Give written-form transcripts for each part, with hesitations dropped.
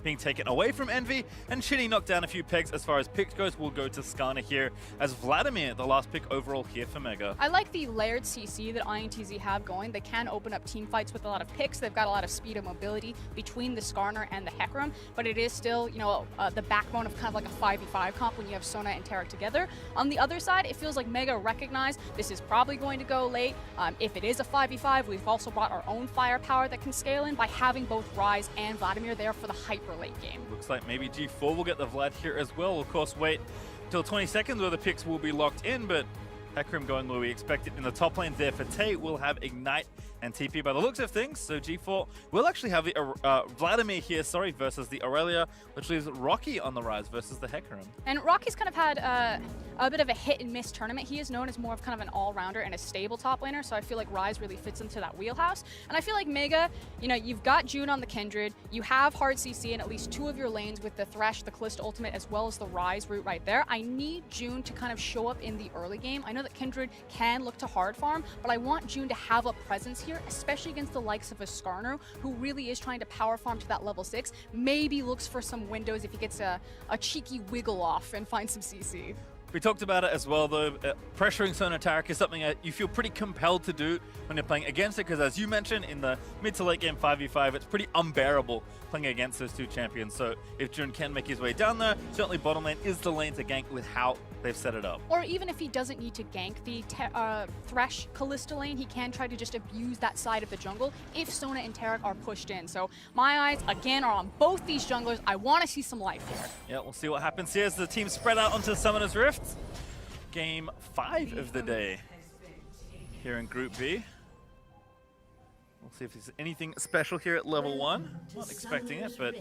being taken away from Envy, and Shinny knocked down a few pegs as far as picks goes. Will go to Skarner here as Vladimir, the last pick overall here for Mega. I like the layered CC that INTZ have going. They can open up team fights with a lot of picks. They've got a lot of speed and mobility between the Skarner and the Hecarim, but it is still, you know, the backbone of kind of like a 5v5 comp when you have Sona and Tarik together. On the other side, it feels like Mega recognized this is probably going to go late. If it is a 5v5, we've also brought our own firepower that can scale in by having both Ryze and Vladimir there for the hyper late game. Looks like maybe G4 will get the Vlad here as well. Of course, wait till 20 seconds where the picks will be locked in, but Hecarim going where we expected in the top lane there for Tay will have Ignite and TP by the looks of things. So G4 will actually have the Vladimir here, versus the Aurelia, which leaves Rocky on the Ryze versus the Hecarim. And Rocky's kind of had a bit of a hit and miss tournament. He is known as more of kind of an all-rounder and a stable top laner, so I feel like Ryze really fits into that wheelhouse. And I feel like Mega, you know, you've got June on the Kindred, you have hard CC in at least two of your lanes with the Thresh, the Kalista ultimate, as well as the Ryze route right there. I need June to kind of show up in the early game. I know that Kindred can look to hard farm, but I want June to have a presence here, especially against the likes of a Skarner, who really is trying to power farm to that level 6. Maybe looks for some windows if he gets a cheeky wiggle off and finds some CC. We talked about it as well, though. Pressuring Sona Tarik is something that you feel pretty compelled to do when you're playing against it, because as you mentioned, in the mid to late game 5v5, it's pretty unbearable playing against those two champions. So if June can make his way down there, certainly bottom lane is the lane to gank with how they've set it up. Or even if he doesn't need to gank the Thresh Kalista lane, he can try to just abuse that side of the jungle if Sona and Tarik are pushed in. So my eyes, again, are on both these junglers. I want to see some life here. Yeah, we'll see what happens here as the team spread out onto Summoner's Rift. Game 5 of the day here in Group B. We'll see if there's anything special here at level 1. Not expecting it, but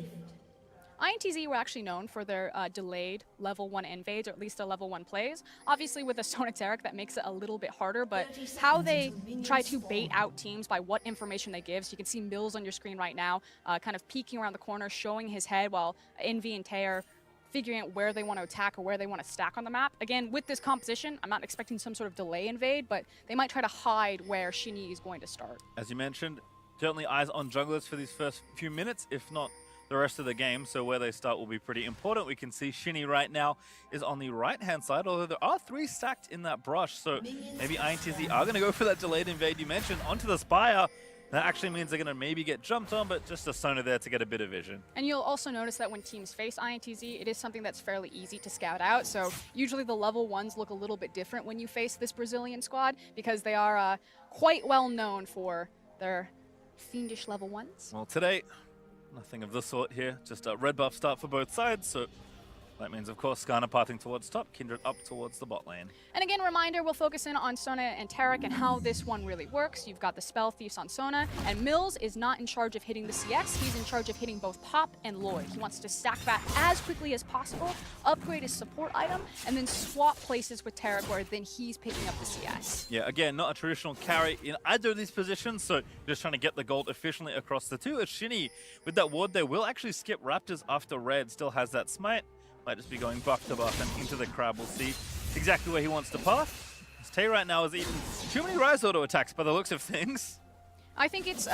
INTZ were actually known for their delayed level 1 invades, or at least a level 1 plays. Obviously with a Sona Tarik that makes it a little bit harder, but how they try to bait out teams by what information they give. So you can see Mills on your screen right now, kind of peeking around the corner, showing his head, while Envy and Tay are figuring out where they want to attack or where they want to stack on the map. Again, with this composition, I'm not expecting some sort of delay invade, but they might try to hide where Shinny is going to start. As you mentioned, certainly eyes on junglers for these first few minutes, if not the rest of the game, so where they start will be pretty important. We can see Shinny right now is on the right-hand side, although there are 3 stacked in that brush, so maybe INTZ are going to go for that delayed invade you mentioned onto the Spire. That actually means they're going to maybe get jumped on, but just a Sona there to get a bit of vision. And you'll also notice that when teams face INTZ, it is something that's fairly easy to scout out. So usually the level 1s look a little bit different when you face this Brazilian squad, because they are quite well known for their fiendish level 1s. Well, today, nothing of the sort here. Just a red buff start for both sides, so that means, of course, Skarner pathing towards top, Kindred up towards the bot lane. And again, reminder, we'll focus in on Sona and Tarik and how this one really works. You've got the Spell Thieves on Sona, and Mills is not in charge of hitting the CS. He's in charge of hitting both Pop and Lloyd. He wants to stack that as quickly as possible, upgrade his support item, and then swap places with Tarik, where then he's picking up the CS. Yeah, again, not a traditional carry in either of these positions, so just trying to get the gold efficiently across the two. As Shinny, with that ward there, will actually skip Raptors after Red still has that smite. Might just be going buff to buff and into the crab. We'll see exactly where he wants to path. Tay right now has eaten too many Ryze auto attacks by the looks of things. I think it's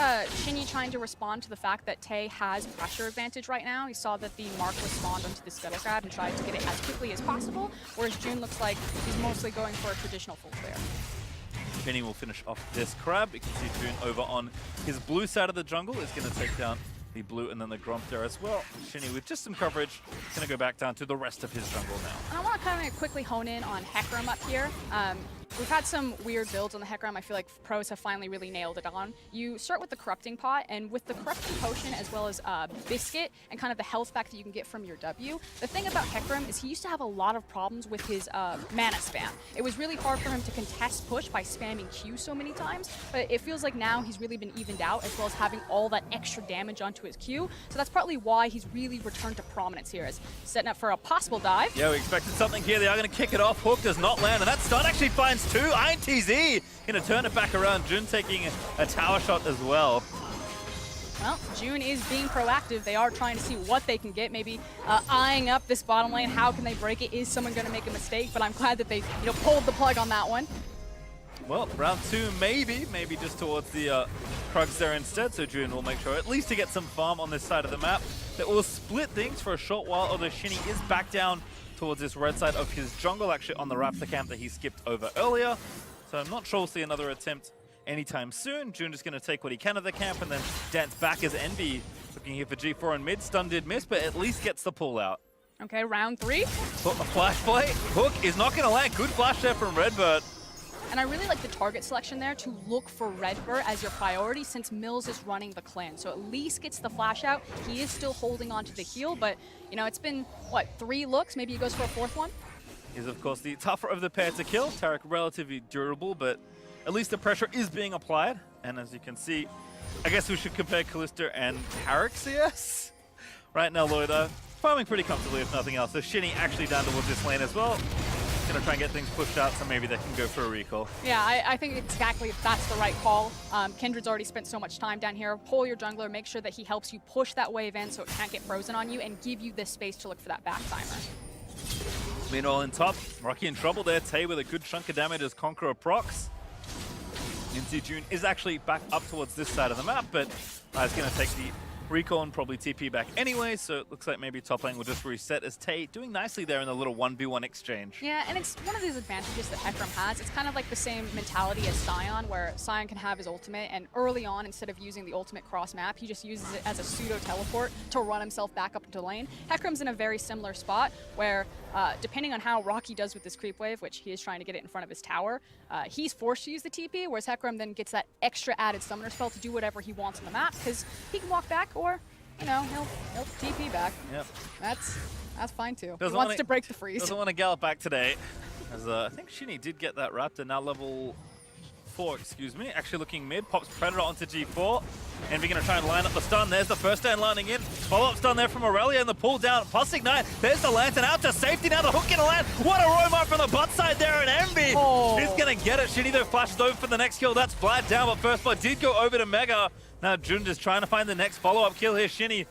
Shinny trying to respond to the fact that Tay has pressure advantage right now. He saw that the Mark was spawned onto the Scuttle Crab and tried to get it as quickly as possible, whereas June looks like he's mostly going for a traditional full clear. Shinny will finish off this crab. You can see June over on his blue side of the jungle is going to take down the blue and then the Gromp there as well. Shinny with just some coverage, going to go back down to the rest of his jungle now. And I want to kind of quickly hone in on Hecarim up here. We've had some weird builds on the Hecarim. I feel like pros have finally really nailed it on. You start with the Corrupting Pot, and with the Corrupting Potion as well as Biscuit and kind of the health back that you can get from your W, the thing about Hecarim is he used to have a lot of problems with his mana spam. It was really hard for him to contest push by spamming Q so many times, but it feels like now he's really been evened out, as well as having all that extra damage onto his Q. So that's partly why he's really returned to prominence here, as setting up for a possible dive. Yeah, we expected something here. They are going to kick it off. Hook does not land, and that stun actually finds 2. INTZ going to turn it back around. June taking a tower shot as well. Well, June is being proactive. They are trying to see what they can get, maybe eyeing up this bottom lane. How can they break it? Is someone going to make a mistake? But I'm glad that they pulled the plug on that one. Well, round 2 maybe just towards the Krugs there instead. So June will make sure at least to get some farm on this side of the map. that will split things for a short while, although Shinny is back down towards this red side of his jungle, actually on the Raptor camp that he skipped over earlier. So I'm not sure we'll see another attempt anytime soon. June just going to take what he can of the camp and then dance back as Envy. Looking here for G4 and mid. Stun did miss, but at least gets the pull out. Okay, round 3. A flash play. Hook is not going to land. Good flash there from Redbird. And I really like the target selection there to look for Redbird as your priority since Mills is running the clan. So at least gets the flash out. He is still holding on to the heal, but you know, it's been, what, 3 looks? Maybe he goes for a 4th one? He's, of course, the tougher of the pair to kill. Tarek relatively durable, but at least the pressure is being applied. And as you can see, I guess we should compare Kalista and Tarek CS. Right now, Lloyd farming pretty comfortably, if nothing else. So Shinny actually down towards this lane as well. Gonna try and get things pushed out so maybe they can go for a recall. Yeah, I think exactly that's the right call. Kindred's already spent so much time down here. Pull your jungler, make sure that he helps you push that wave in so it can't get frozen on you and give you this space to look for that back timer. Meanwhile in top, Rocky in trouble there. Tay with a good chunk of damage as Conqueror procs. INTZ June is actually back up towards this side of the map, but it's gonna take the recall and probably TP back anyway, so it looks like maybe top lane will just reset as Tay doing nicely there in the little 1v1 exchange. Yeah, and it's one of these advantages that Hecarim has. It's kind of like the same mentality as Sion, where Sion can have his ultimate, and early on, instead of using the ultimate cross-map, he just uses it as a pseudo-teleport to run himself back up into lane. Hecarim's in a very similar spot, where depending on how Rocky does with this creep wave, which he is trying to get it in front of his tower, he's forced to use the TP, whereas Hecarim then gets that extra added summoner spell to do whatever he wants on the map, because he can walk back, or, you know, he'll TP back. Yep. That's fine too. Doesn't he wants to break the freeze. Doesn't want to gallop back today. As I think Shinny did get that Raptor, now level 4, excuse me. Actually looking mid, pops Predator onto G4. And we're going to try and line up the stun. There's the first stand lining in. Follow-up stun there from Aurelia and the pull down. Plus Ignite. There's the Lantern out to safety. Now the hook going to land. What a roam up from the butt side there, and Envy is going to get it. Shinny though flashes over for the next kill. That's flat down, but first blood did go over to Mega. Now Jun just trying to find the next follow-up kill here. Shinny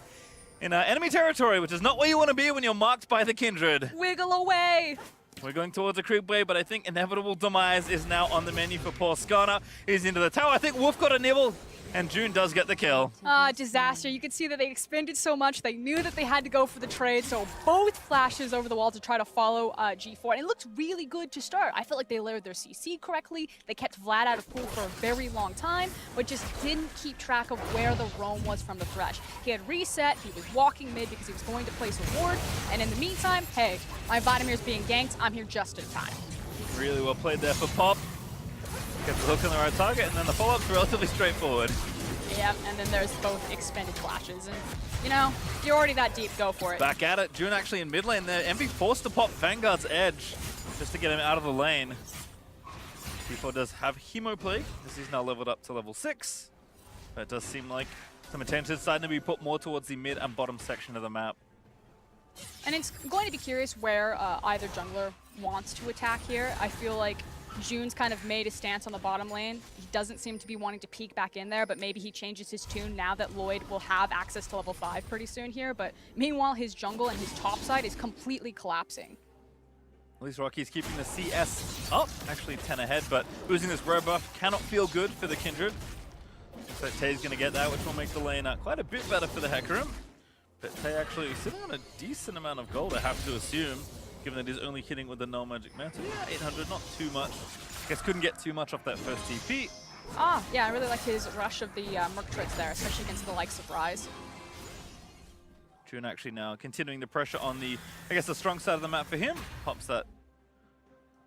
in enemy territory, which is not where you want to be when you're marked by the Kindred. Wiggle away. We're going towards a creep wave, but I think inevitable demise is now on the menu for poor Skarner. He's into the tower. I think Wolf got a nibble, and June does get the kill. Disaster. You could see that they expended so much. They knew that they had to go for the trade, so both flashes over the wall to try to follow G4. And it looked really good to start. I felt like they layered their CC correctly. They kept Vlad out of pool for a very long time, but just didn't keep track of where the roam was from the Thresh. He had reset. He was walking mid because he was going to place a ward. And in the meantime, hey, my Vladimir's being ganked. I'm here just in time. Really well played there for Pop. Gets the hook on the right target, and then the follow-up's relatively straightforward. Yeah, and then there's both expended flashes. And, you know, you're already that deep, go for it. Back at it. June actually in mid lane there. Envy forced to pop Vanguard's edge just to get him out of the lane. G4 does have Hemo Plague. This is now leveled up to level 6. But it does seem like some attention is starting to be put more towards the mid and bottom section of the map. And it's going to be curious where either jungler wants to attack here. I feel like June's kind of made a stance on the bottom lane. He doesn't seem to be wanting to peek back in there, but maybe he changes his tune now that Lloyd will have access to level 5 pretty soon here. But meanwhile, his jungle and his top side is completely collapsing. At least Rocky's keeping the CS up, actually 10 ahead, but losing this rare buff cannot feel good for the Kindred. Looks like Tay's going to get that, which will make the lane quite a bit better for the Hecarim. But Tay actually sitting on a decent amount of gold, I have to assume, given that he's only hitting with the null magic mantle. Yeah, 800, not too much. Guess couldn't get too much off that first TP. Yeah, I really like his rush of the Merc Tricks there, especially against the likes of Ryze. June actually now continuing the pressure on the, I guess, the strong side of the map for him. Pops that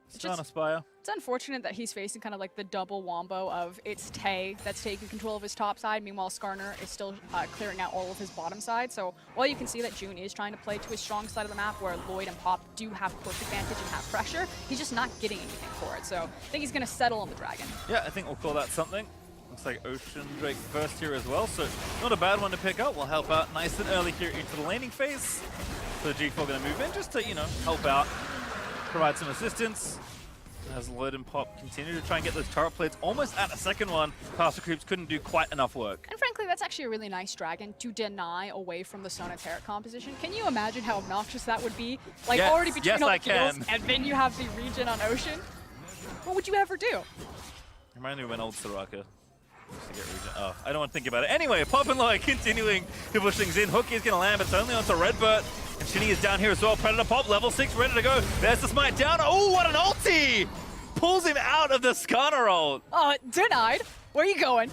Stun Aspire. It's unfortunate that he's facing kind of like the double wombo of it's Tay that's taking control of his top side, meanwhile Skarner is still clearing out all of his bottom side. So while you can see that June is trying to play to his strong side of the map where Lloyd and Pop do have push advantage and have pressure, he's just not getting anything for it. So I think he's going to settle on the Dragon. Yeah, I think we'll call that something. Looks like Ocean Drake first here as well, so not a bad one to pick up. We'll help out nice and early here into the laning phase. So G4 going to move in just to, you know, help out, provide some assistance. As Lloyd and Pop continue to try and get those turret plates almost at a second one, Pastor Creeps couldn't do quite enough work. And frankly, that's actually a really nice dragon to deny away from the Sona Turret composition. Can you imagine how obnoxious that would be? Like yes, already between all the kills, can. and then you have the regen on Ocean? What would you ever do? Reminds me of when old Soraka used to get regen. Oh, I don't want to think about it. Anyway, Pop and Lloyd continuing to push things in. Hook is going to land, but it's only onto Redbird. And Shinny is down here as well. Predator Pop, level 6, ready to go. There's the smite down. Oh, what an ulti! Pulls him out of the Skarner ult. Denied. Where are you going?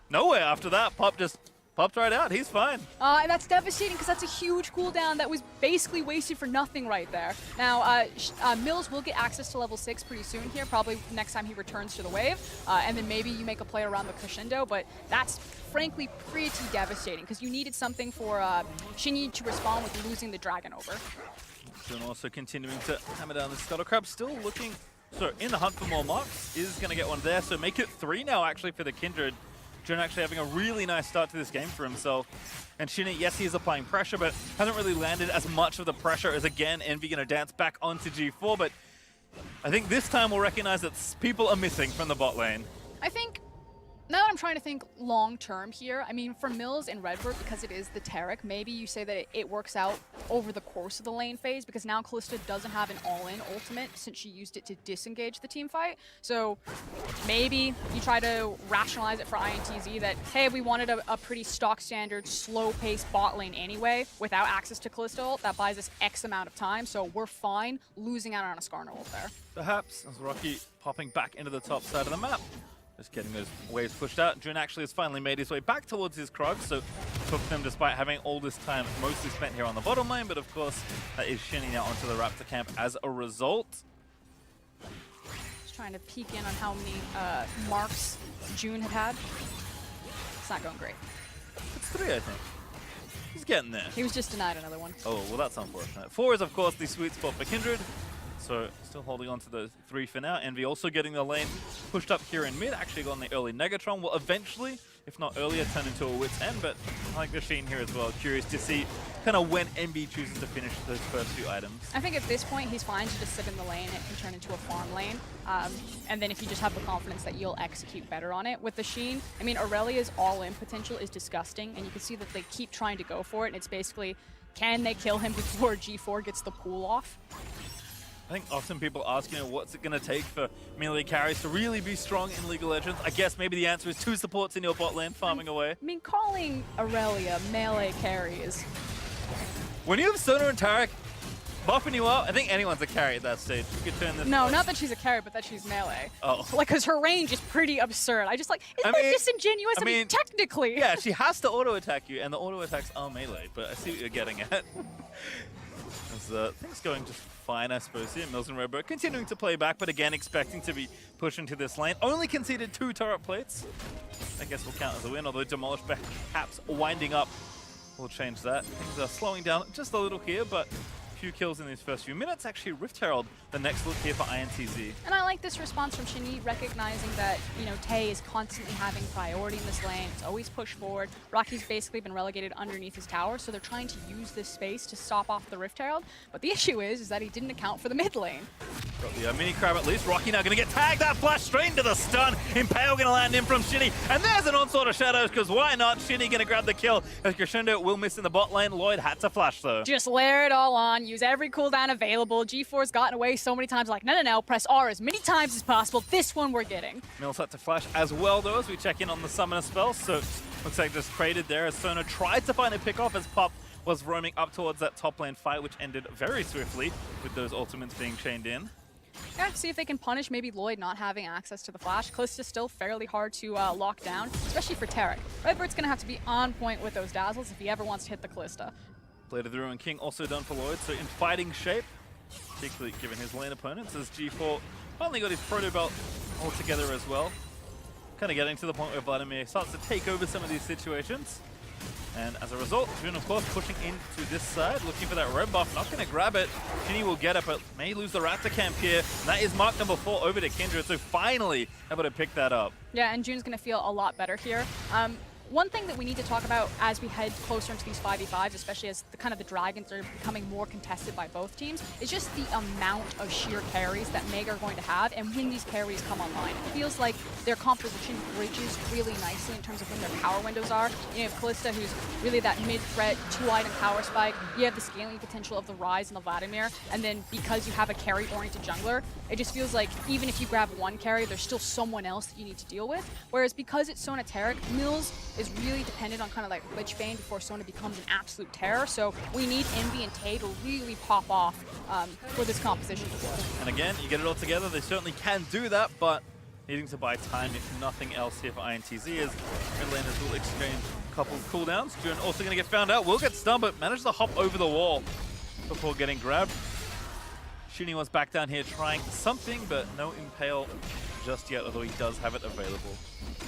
Nowhere after that. Pop just popped right out. He's fine. And that's devastating because that's a huge cooldown that was basically wasted for nothing right there. Now, Mills will get access to level 6 pretty soon here, probably next time he returns to the wave. And then maybe you make a play around the crescendo, but that's frankly pretty devastating because you needed something for Shinny to respond with losing the dragon over. And also continuing to hammer down the Scuttle Crab, still looking, so in the hunt for more marks, is going to get one there. So make it 3 now actually for the Kindred. Jun actually having a really nice start to this game for himself. And Shinny, yes, he is applying pressure, but hasn't really landed as much of the pressure as, again, Envy going to dance back onto G4. But I think this time we'll recognize that people are missing from the bot lane. I think, now that I'm trying to think long-term here, I mean, for Mills and Redbird, because it is the Taric, maybe you say that it works out over the course of the lane phase, because now Kalista doesn't have an all-in ultimate since she used it to disengage the team fight. So maybe you try to rationalize it for INTZ that, hey, we wanted a pretty stock-standard, slow-paced bot lane anyway, without access to Kalista ult. That buys us X amount of time, so we're fine losing out on a Skarner ult there. Perhaps, as Rocky popping back into the top side of the map. Just getting those waves pushed out. Jun actually has finally made his way back towards his Krog, so took them despite having all this time mostly spent here on the bottom lane, but of course that is Shinny now onto the Raptor camp as a result. Just trying to peek in on how many marks Jun had. It's not going great. It's 3, I think. He's getting there. He was just denied another one. Oh, well that's unfortunate. 4 is of course the sweet spot for Kindred. So still holding on to those 3 for now. Envy also getting the lane pushed up here in mid. Actually got on the early Negatron. Will eventually, if not earlier, turn into a Wit's End. But I like Machine here as well. Curious to see kind of when Envy chooses to finish those first few items. I think at this point he's fine to just sit in the lane. It can turn into a farm lane. And then if you just have the confidence that you'll execute better on it. With the Sheen, I mean, Aurelia's all-in potential is disgusting. And you can see that they keep trying to go for it. And it's basically, can they kill him before G4 gets the pool off? I think often people ask, what's it going to take for melee carries to really be strong in League of Legends? I guess maybe the answer is 2 supports in your bot lane farming away. I mean, calling Aurelia melee carry is... When you have Sona and Taric buffing you up, I think anyone's a carry at that stage. You could turn this... No, not that she's a carry, but that she's melee. Oh. Like, because her range is pretty absurd. Isn't that disingenuous? I mean, technically. Yeah, she has to auto-attack you, and the auto-attacks are melee, but I see what you're getting at. Things going just fine, I suppose, here. Mills and Redbird continuing to play back, but again expecting to be pushed into this lane. Only conceded 2 turret plates. I guess will count as a win, although Demolish perhaps winding up will change that. Things are slowing down just a little here, but few kills in these first few minutes. Actually, Rift Herald, the next look here for INTZ. And I like this response from Shinny, recognizing that, Tay is constantly having priority in this lane. It's always pushed forward. Rocky's basically been relegated underneath his tower, so they're trying to use this space to stop off the Rift Herald. But the issue is that he didn't account for the mid lane. Got the mini crab at least. Rocky now going to get tagged. That flash straight into the stun. Impale going to land in from Shinny. And there's an onslaught of shadows, because why not? Shinny going to grab the kill. As Crescendo will miss in the bot lane. Lloyd had to flash though. Just layer it all on. Use every cooldown available. G4's gotten away so many times, like, no, press R as many times as possible. This one we're getting. Mills had to flash as well, though, as we check in on the summoner spell. So looks like just traded there as Sona tried to find a pick off as Pop was roaming up towards that top lane fight, which ended very swiftly with those ultimates being chained in. Yeah, see if they can punish maybe Lloyd not having access to the flash. Kalista's still fairly hard to lock down, especially for Taric. Redbird's going to have to be on point with those dazzles if he ever wants to hit the Kalista. Blade of the Ruined King also done for Lloyd, so in fighting shape, particularly given his lane opponents, as G4 finally got his proto belt all together as well. Kind of getting to the point where Vladimir starts to take over some of these situations. And as a result, Jun, of course, pushing into this side, looking for that red buff. Not going to grab it. Shinny will get it, but may lose the Raptor camp here. And that is mark number 4 over to Kindred, so finally able to pick that up. Yeah, and Jun's going to feel a lot better here. one thing that we need to talk about as we head closer into these 5v5s, especially as the Dragons are becoming more contested by both teams, is just the amount of sheer carries that Mega are going to have and when these carries come online. It feels like their composition bridges really nicely in terms of when their power windows are. You have Kalista, who's really that mid-threat, 2-item power spike. You have the scaling potential of the Ryze and the Vladimir, and then because you have a carry-oriented jungler, it just feels like even if you grab one carry, there's still someone else that you need to deal with. Whereas because it's Sona Taric, Mills is really dependent on like Lich Bane before Sona becomes an absolute terror. So we need Envy and Tay to really pop off for this composition to work. And again, you get it all together. They certainly can do that, but needing to buy time if nothing else here for INTZ is mid laners will exchange a couple of cooldowns. June also going to get found out. Will get stunned, but manages to hop over the wall before getting grabbed. Shinny was back down here trying something, but no impale just yet, although he does have it available.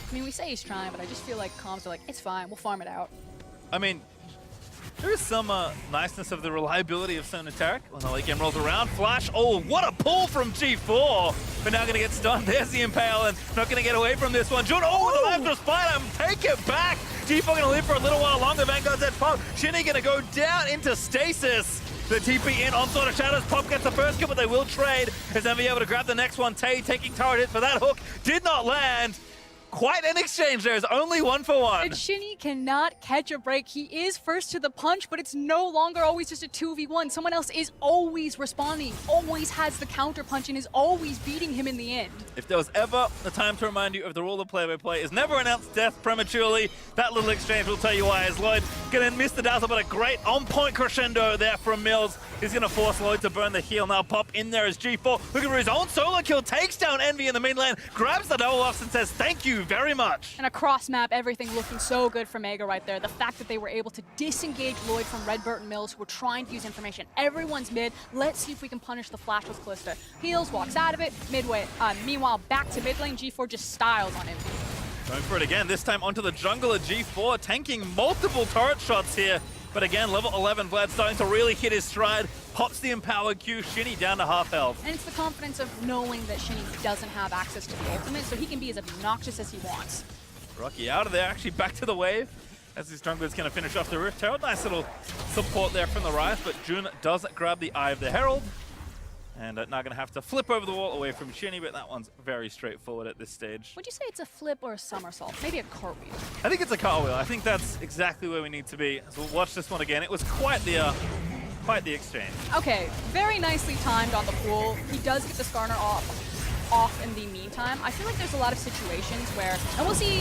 I mean, we say he's trying, but I just feel like comms are like, it's fine, we'll farm it out. I mean, there is some niceness of the reliability of Sona Taric when the late game rolls around. Flash, oh, what a pull from G4! But now going to get stunned. There's the impale, and not going to get away from this one. June, oh, the left just fight him. Take it back. G4 going to live for a little while longer. Vanguard's at pop. Shinny going to go down into stasis. The TP in, Onslaught of Shadows. Pop gets the first kill, but they will trade. As then be able to grab the next one. Tay taking turret hit for that hook. Did not land. Quite an exchange there. It's only 1-for-1. And Shinny cannot catch a break. He is first to the punch, but it's no longer always just a 2v1. Someone else is always responding, always has the counter punch, and is always beating him in the end. If there was ever a time to remind you of the rule of play-by-play is never announce death prematurely, that little exchange will tell you why. As Lloyd going to miss the dazzle, but a great on-point crescendo there from Mills. He's going to force Lloyd to burn the heal. Now Pop in there as G4, looking for his own solo kill, takes down Envy in the main lane, grabs the double offs and says thank you very much. And across map, everything looking so good for Mega right there. The fact that they were able to disengage Lloyd from Redbird and Mills, who were trying to use information. Everyone's mid. Let's see if we can punish the flash with Kalista. Heals, walks out of it. Meanwhile, back to mid lane, G4 just styles on Envy. Going for it again, this time onto the jungler G4, tanking multiple turret shots here. But again, level 11 Vlad starting to really hit his stride. Pops the empowered Q, Shinny down to half health. And it's the confidence of knowing that Shinny doesn't have access to the ultimate, so he can be as obnoxious as he wants. Rocky out of there, actually back to the wave. As his jungler's going to finish off the Rift Herald. Nice little support there from the Ryze, but June does grab the Eye of the Herald. And now going to have to flip over the wall away from Shinny, but that one's very straightforward at this stage. Would you say it's a flip or a somersault? Maybe a cartwheel? I think it's a cartwheel. I think that's exactly where we need to be. So we'll watch this one again. It was quite the exchange. Okay, very nicely timed on the pool. He does get the Skarner off in the meantime. I feel like there's a lot of situations where, and we'll see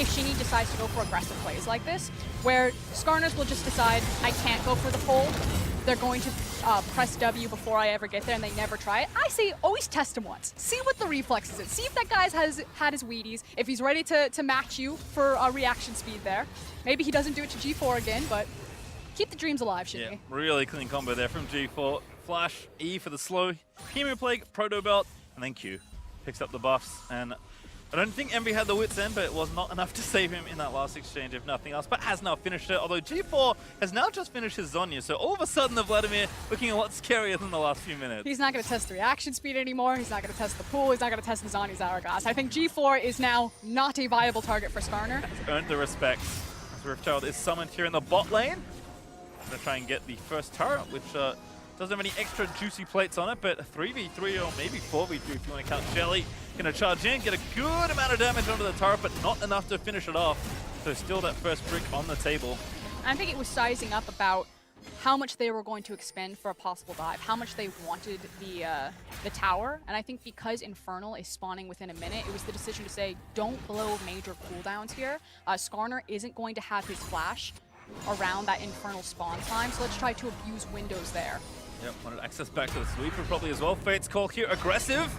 if Shinny decides to go for aggressive plays like this, where Skarners will just decide, I can't go for the pull. They're going to press W before I ever get there, and they never try it. I say always test him once. See what the reflexes is. See if that guy's had his Wheaties, if he's ready to match you for reaction speed there. Maybe he doesn't do it to G4 again, but keep the dreams alive, Shinny. Yeah, really clean combo there from G4. Flash, E for the slow, Hemo Plague, Proto Belt, and then Q. Picks up the buffs, and I don't think Envy had the wits end, but it was not enough to save him in that last exchange, if nothing else. But has now finished it, although G4 has now just finished his Zhonya, so all of a sudden the Vladimir looking a lot scarier than the last few minutes. He's not going to test the reaction speed anymore. He's not going to test the pool. He's not going to test the Zhonya's Hourglass. I think G4 is now not a viable target for Skarner. Has earned the respect. As Rift Herald is summoned here in the bot lane. Going to try and get the first turret, which doesn't have any extra juicy plates on it, but 3v3 or maybe 4v3 if you want to count Shelly. Going to charge in, get a good amount of damage onto the turret, but not enough to finish it off. So still that first brick on the table. I think it was sizing up about how much they were going to expend for a possible dive, how much they wanted the tower, and I think because Infernal is spawning within a minute, it was the decision to say, don't blow major cooldowns here. Skarner isn't going to have his flash around that Infernal spawn time, so let's try to abuse windows there. Yep, wanted access back to the sweeper probably as well. Fate's call here, aggressive.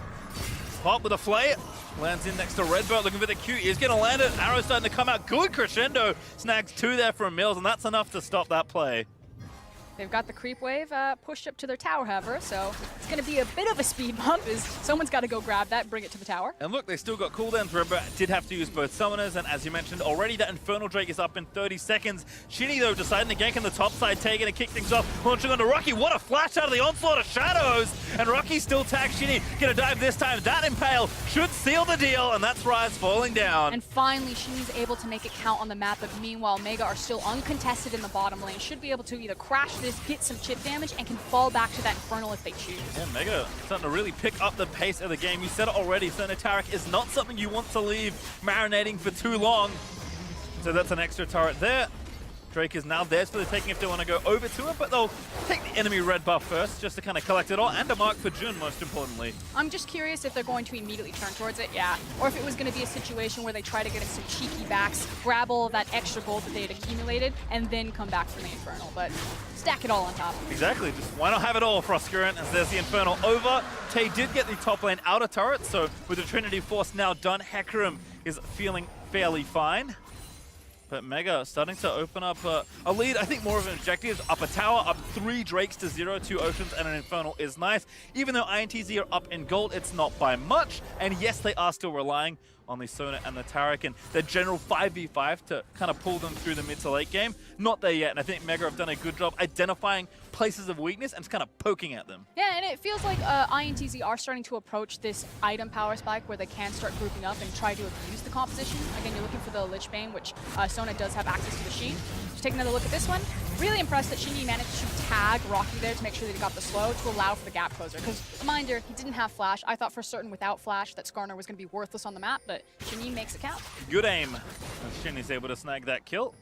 Pop with a flay, lands in next to Redbird, looking for the Q. He's going to land it. Arrow starting to come out. Good crescendo. Snags 2 there from Mills, and that's enough to stop that play. They've got the creep wave pushed up to their tower, however, so it's going to be a bit of a speed bump as someone's got to go grab that, bring it to the tower. And look, they still got cooldowns. Remember, did have to use both summoners, and as you mentioned already, that Infernal Drake is up in 30 seconds. Shinny, though, deciding to gank on the top side, taking to kick things off, launching onto Rocky. What a flash out of the onslaught of shadows! And Rocky still tags Shinny, gonna dive this time. That impale should seal the deal, and that's Rise falling down. And finally, Shinny's able to make it count on the map, but meanwhile, Mega are still uncontested in the bottom lane. Should be able to either crash this, get some chip damage, and can fall back to that Infernal if they choose. Yeah, Mega starting to really pick up the pace of the game. You said it already, Tarek is not something you want to leave marinating for too long. So that's an extra turret there. Drake is now theirs for the taking if they want to go over to it, but they'll take the enemy red buff first just to kind of collect it all, and a mark for Jun, most importantly. I'm just curious if they're going to immediately turn towards it, yeah. Or if it was going to be a situation where they try to get in some cheeky backs, grab all of that extra gold that they had accumulated, and then come back for the Infernal, but stack it all on top. Exactly, just why not have it all, Froskurant, as there's the Infernal over. Tay did get the top lane outer turret, so with the Trinity Force now done, Hecarim is feeling fairly fine. But Mega starting to open up a lead. I think more of an objective. Up a tower, up 3 Drakes to 0, 2 Oceans, and an Infernal is nice. Even though INTZ are up in gold, it's not by much. And yes, they are still relying on the Sona and the Tarek and the general 5v5 to kind of pull them through the mid to late game. Not there yet, and I think Mega have done a good job identifying places of weakness and just kind of poking at them. Yeah, and it feels like INTZ are starting to approach this item power spike where they can start grouping up and try to abuse the composition. Again, you're looking for the Lich Bane, which Sona does have access to the Sheen. Just take another look at this one. Really impressed that Shinny managed to tag Rocky there to make sure that he got the slow to allow for the gap closer. Because, reminder, he didn't have Flash. I thought for certain without Flash that Skarner was going to be worthless on the map, but Shinny makes it count. Good aim. Shinny's able to snag that kill.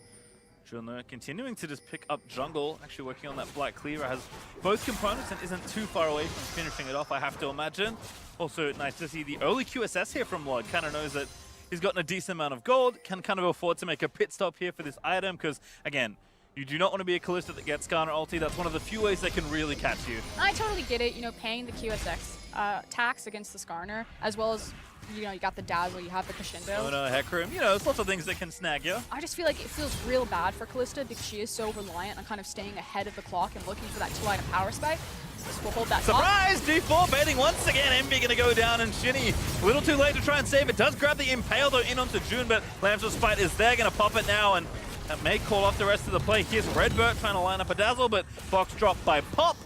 Jun continuing to just pick up jungle, actually working on that Black Cleaver, has both components and isn't too far away from finishing it off, I have to imagine. Also nice to see the early QSS here from Lod. Kind of knows that he's gotten a decent amount of gold, can kind of afford to make a pit stop here for this item, because again, you do not want to be a Kalista that gets Skarner ulti. That's one of the few ways they can really catch you. I totally get it, you know, paying the QSX tax against the Skarner, as well as, you know, you got the Dazzle, you have the Crescendo. Oh no, Hecarim, you know, there's lots of things that can snag you. I just feel like it feels real bad for Kalista because she is so reliant on kind of staying ahead of the clock and looking for that 2-item power spike. This will hold that Surprise! G4 baiting once again. Envy gonna go down, and Shinny a little too late to try and save it. Does grab the Impale though in onto Jun, but Lamb's fight is there, gonna pop it now, and that may call off the rest of the play. Here's Redbird trying to line up a Dazzle, but box dropped by Pop.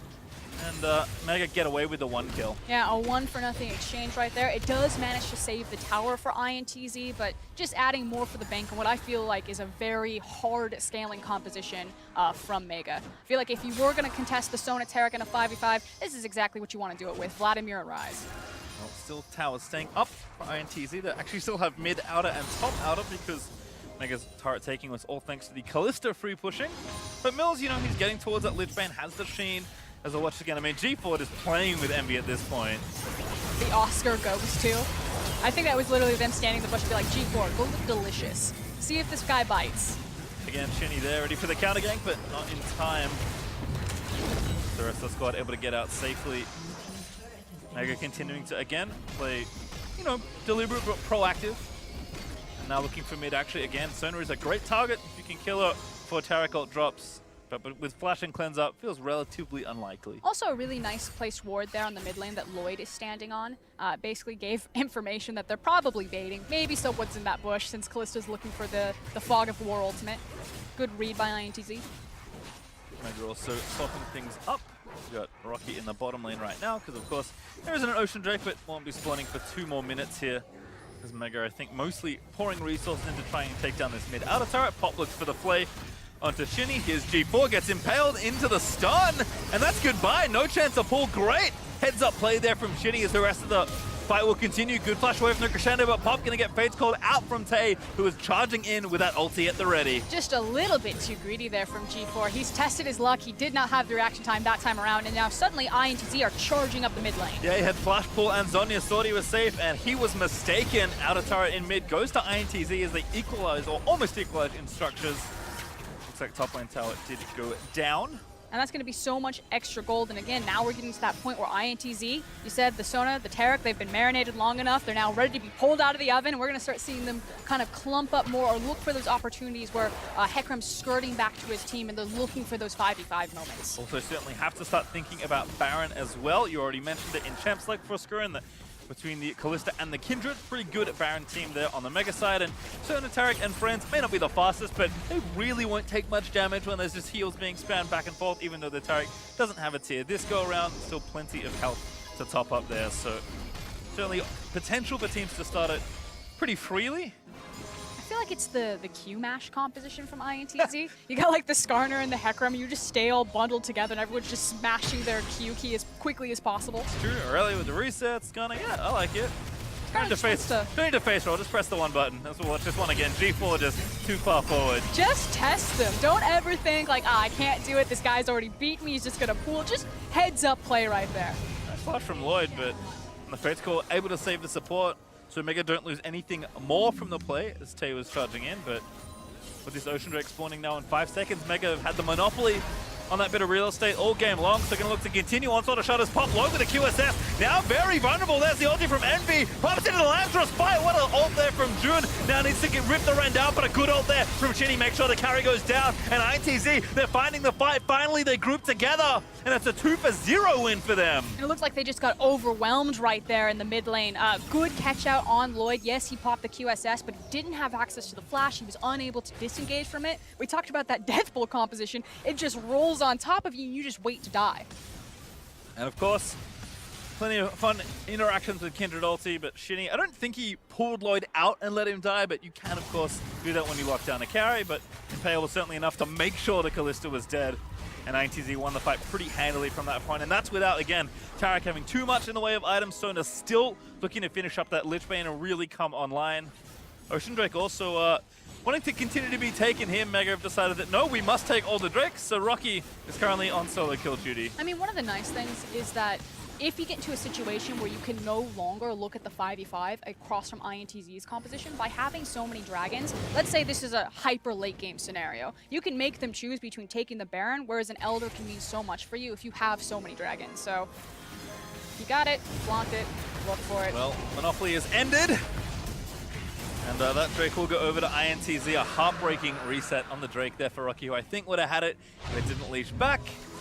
And Mega get away with the 1 kill. Yeah, a 1-for-0 exchange right there. It does manage to save the tower for INTZ, but just adding more for the bank and what I feel like is a very hard scaling composition from Mega. I feel like if you were going to contest the Sona Tarek in a 5v5, this is exactly what you want to do it with, Vladimir and Rise. Well, still towers staying up for INTZ. They actually still have mid, outer, and top outer because Mega's turret taking was all thanks to the Kalista free pushing. But Mills, you know, he's getting towards that Lich Bane, has the Sheen. As I watch again, I mean, G4 is playing with Envy at this point. The Oscar goes to. I think that was literally them standing in the bush and be like, G4, go look delicious. See if this guy bites. Again, Shinny there, ready for the counter gank, but not in time. The rest of the squad able to get out safely. Mega continuing to, again, play, you know, deliberate but proactive. And now looking for mid, actually, again, Sona is a great target. If you can kill her before Tarek ult drops. But with Flash and Cleanse Up, feels relatively unlikely. Also a really nice placed ward there on the mid lane that Lloyd is standing on. Basically gave information that they're probably baiting. Maybe someone's in that bush since Kallista's looking for the Fog of War ultimate. Good read by INTZ. Mega also softening things up. We've got Rocky in the bottom lane right now, because of course there isn't an Ocean Drake, but won't be spawning for 2 more minutes here. As Mega, I think, mostly pouring resources into trying to take down this mid outer turret. Pop looks for the flay. Onto Shinny, here's G4, gets impaled into the stun, and that's goodbye, no chance to pull, great heads up play there from Shinny as the rest of the fight will continue. Good flash away from the Crescendo, but Pop gonna get Fates called out from Tay, who is charging in with that ulti at the ready. Just a little bit too greedy there from G4. He's tested his luck, he did not have the reaction time that time around, and now suddenly INTZ are charging up the mid lane. Yeah, he had flash pull and Zonya thought he was safe, and he was mistaken. Outer turret in mid goes to INTZ as they equalize, or almost equalize in structures. Looks like top lane tower did go down. And that's going to be so much extra gold. And again, now we're getting to that point where INTZ, you said the Sona, the Tarek, they've been marinated long enough. They're now ready to be pulled out of the oven. And we're going to start seeing them kind of clump up more or look for those opportunities where Hekrem's skirting back to his team and they're looking for those 5v5 moments. Also certainly have to start thinking about Baron as well. You already mentioned it in Champs League for Skurin that between the Kalista and the Kindred, pretty good Baron team there on the Mega side. And Sona, Tarek and friends may not be the fastest, but they really won't take much damage when there's just heals being spammed back and forth, even though the Tarek doesn't have a tier. This go around, still plenty of health to top up there. So certainly potential for teams to start it pretty freely. I feel like it's the Q-mash composition from INTZ. You got like the Skarner and the Hekrem, you just stay all bundled together and everyone's just smashing their Q key as quickly as possible. It's true, early with the resets, Skarner, yeah, I like it. Don't need to face roll, just press the one button. That's what, just one again. G4 just too far forward. Just test them. Don't ever think like, I can't do it, this guy's already beat me, he's just gonna pull. Just heads up play right there. Nice flash from Lloyd, but on the Fates call, able to save the support. So Mega don't lose anything more from the play as Tay was charging in, but with this Ocean Drake spawning now in 5 seconds, Mega have had the monopoly on that bit of real estate all game long, so gonna look to continue. Onslaught of Shutters pop low with the QSS. Now very vulnerable. There's the ulti from Envy. Pops into the Lazarus fight. What an ult there from Jun. Now needs to get ripped the Ren down, but a good ult there from Shinny. Make sure the carry goes down. And ITZ, they're finding the fight. Finally, they group together. And it's a 2-for-0 win for them. And it looks like they just got overwhelmed right there in the mid lane. Good catch out on Lloyd. Yes, he popped the QSS, but he didn't have access to the flash. He was unable to disengage from it. We talked about that Death Bolt composition. It just rolls on top of you and you just wait to die. And of course, plenty of fun interactions with Kindred ulti, but Shinny, I don't think he pulled Lloyd out and let him die, but you can of course do that when you lock down a carry, but Impale was certainly enough to make sure the Kalista was dead. And INTZ won the fight pretty handily from that point. And that's without, again, Tarek having too much in the way of items. Sona still looking to finish up that Lich Bane and really come online. Ocean Drake also wanting to continue to be taken here. Mega have decided that, no, we must take all the Drakes. So Rocky is currently on solo kill duty. I mean, one of the nice things is that if you get into a situation where you can no longer look at the 5v5 across from INTZ's composition, by having so many dragons, let's say this is a hyper late game scenario, you can make them choose between taking the Baron, whereas an Elder can mean so much for you if you have so many dragons. So, you got it, flaunt it, look for it. Well, Monopoly is ended. And that Drake will go over to INTZ, a heartbreaking reset on the Drake there for Rocky, who I think would have had it if it didn't leash back.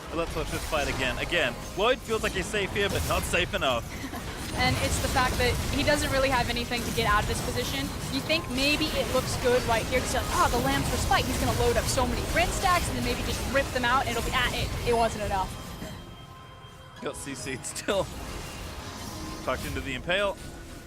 But let's watch this fight again. Again, Lloyd feels like he's safe here, but not safe enough. And it's the fact that he doesn't really have anything to get out of this position. You think maybe it looks good right here to say, oh, the Lamb's Respite, he's going to load up so many Grin stacks and then maybe just rip them out and it'll be, it wasn't enough. Got CC'd still. Tucked into the Impale.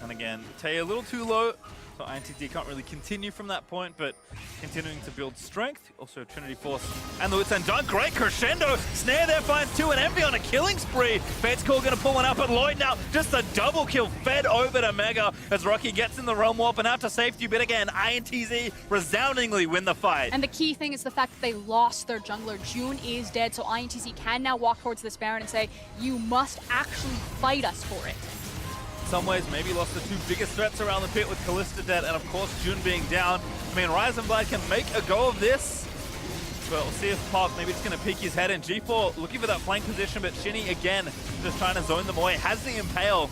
And again, Tay a little too low. So INTZ can't really continue from that point, but continuing to build strength. Also Trinity Force and the Wits End done. Great crescendo. Snare there finds two and Envy on a killing spree. Fate's Call gonna pull one up, but Lloyd now just a double kill fed over to Mega as Rocky gets in the Realm Warp and out to safety. But again, INTZ resoundingly win the fight. And the key thing is the fact that they lost their jungler. June is dead, so INTZ can now walk towards this Baron and say, you must actually fight us for it. In some ways, maybe lost the two biggest threats around the pit with Kalista dead and of course Jun being down. I mean, Rise and Blight can make a go of this. But we'll see if Park, maybe it's going to peek his head in. G4 looking for that flank position, but Shinny again just trying to zone them away. Has the Impale.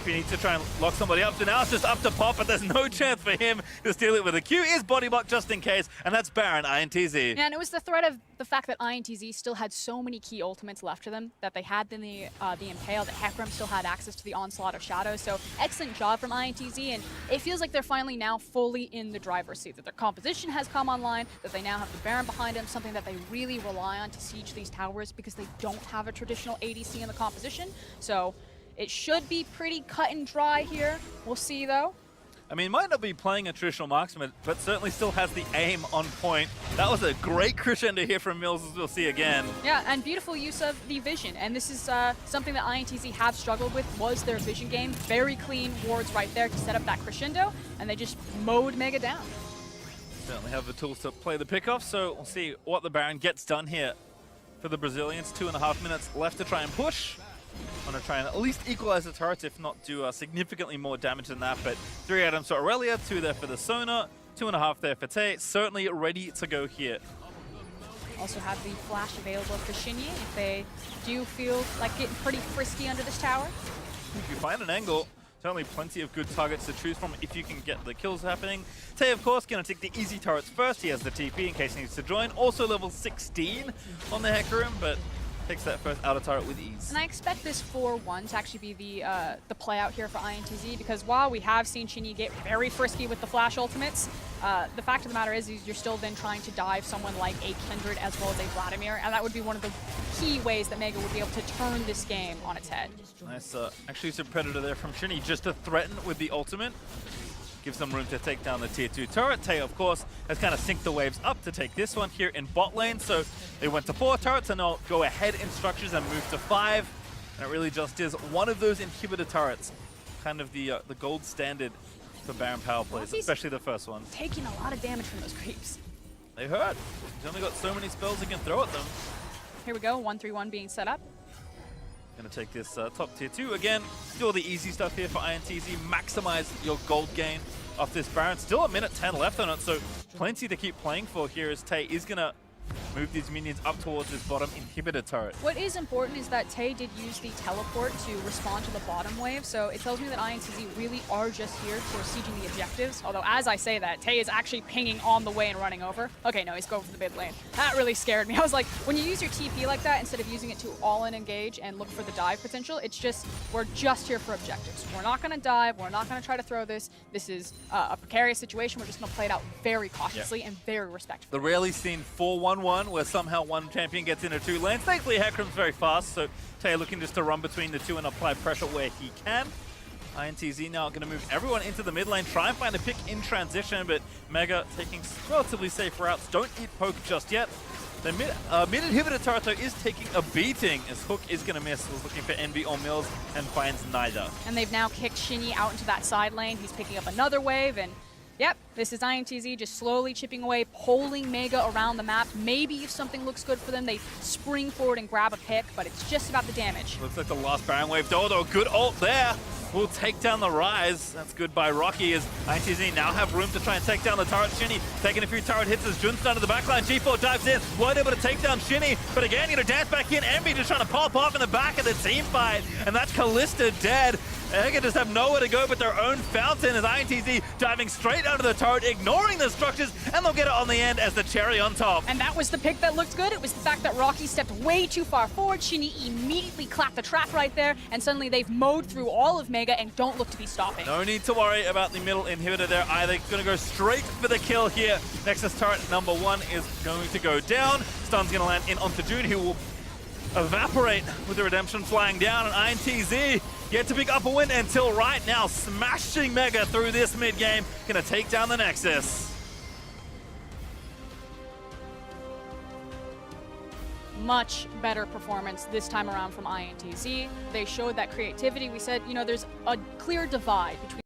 He needs to try and lock somebody up. So now it's just up to Pop, but there's no chance for him to steal it with a Q. Is body block just in case, and that's Baron, INTZ. Yeah, and it was the threat of the fact that INTZ still had so many key ultimates left to them, that they had the Impale, that Hekrem still had access to the Onslaught of Shadows. So excellent job from INTZ, and it feels like they're finally now fully in the driver's seat, that their composition has come online, that they now have the Baron behind them, something that they really rely on to siege these towers because they don't have a traditional ADC in the composition. So it should be pretty cut and dry here. We'll see, though. I mean, might not be playing a traditional marksman, but certainly still has the aim on point. That was a great crescendo here from Mills, as we'll see again. Yeah, and beautiful use of the vision. And this is something that INTZ have struggled with, was their vision game. Very clean wards right there to set up that crescendo, and they just mowed Mega down. Certainly have the tools to play the pickoff, so we'll see what the Baron gets done here for the Brazilians. 2.5 minutes left to try and push. Want to try and at least equalize the turrets, if not do significantly more damage than that. But 3 items for Aurelia, 2 there for the Sona, 2.5 there for Tay. Certainly ready to go here. Also have the flash available for Shinyi if they do feel like getting pretty frisky under this tower. If you find an angle, certainly plenty of good targets to choose from if you can get the kills happening. Tay, of course, going to take the easy turrets first. He has the TP in case he needs to join. Also level 16 on the Hecarim, but takes that first outer turret with ease. And I expect this 4-1 to actually be the play out here for INTZ, because while we have seen Shinyi get very frisky with the flash ultimates, the fact of the matter is you're still then trying to dive someone like a Kindred as well as a Vladimir, and that would be one of the key ways that Mega would be able to turn this game on its head. Nice, actually some Predator there from Shinny just to threaten with the ultimate. Gives them room to take down the tier 2 turret. Tay, of course, has kind of synced the waves up to take this one here in bot lane. So they went to 4 turrets and now go ahead in structures and move to 5. And it really just is one of those inhibitor turrets, kind of the gold standard for Baron power plays, especially the first one. Taking a lot of damage from those creeps. They hurt. He's only got so many spells he can throw at them. Here we go, 1-3-1 being set up. Gonna take this top tier 2 again. Do all the easy stuff here for INTZ. Maximize your gold gain off this Baron. Still a minute 10 left on it, so plenty to keep playing for here as Tay is gonna move these minions up towards this bottom inhibitor turret. What is important is that Tay did use the teleport to respond to the bottom wave, so it tells me that INTZ really are just here for sieging the objectives. Although, as I say that, Tay is actually pinging on the way and running over. Okay, no, he's going for the mid lane. That really scared me. I was like, when you use your TP like that, instead of using it to all-in engage and look for the dive potential, it's just, we're just here for objectives. We're not going to dive. We're not going to try to throw this. This is a precarious situation. We're just going to play it out very cautiously and very respectfully. The rarely seen 4-1-1 where somehow one champion gets into 2 lanes. Thankfully, Hecarim's very fast, so Tay looking just to run between the 2 and apply pressure where he can. INTZ now going to move everyone into the mid lane, try and find a pick in transition, but Mega taking relatively safe routes. Don't eat poke just yet. The mid inhibitor turret though is taking a beating as Hook is going to miss. Was looking for Envy or Mills and finds neither. And they've now kicked Shinyi out into that side lane. He's picking up another wave, and yep, this is INTZ just slowly chipping away, polling Mega around the map. Maybe if something looks good for them, they spring forward and grab a pick, but it's just about the damage. Looks like the last Baron wave. Dodo, good ult there. Will take down the Rise. That's good by Rocky as INTZ now have room to try and take down the turret. Shinny taking a few turret hits as Jun's down to the backline. G4 dives in, weren't able to take down Shinny, but again, dance back in. Envy just trying to pop off in the back of the team fight, and that's Callista dead. Ega just have nowhere to go but their own fountain as INTZ diving straight under the turret, ignoring the structures, and they'll get it on the end as the cherry on top. And that was the pick that looked good. It was the fact that Rocky stepped way too far forward. Shinny immediately clapped the trap right there, and suddenly they've mowed through all of Mega and don't look to be stopping. No need to worry about the middle inhibitor there either. Going to go straight for the kill here. Nexus turret number 1 is going to go down. Stun's going to land in onto June, who will evaporate with the redemption flying down, and INTZ yet to pick up a win until right now, smashing Mega through this mid game. Gonna take down the Nexus. Much better performance this time around from INTZ. They showed that creativity. We said, you know, there's a clear divide between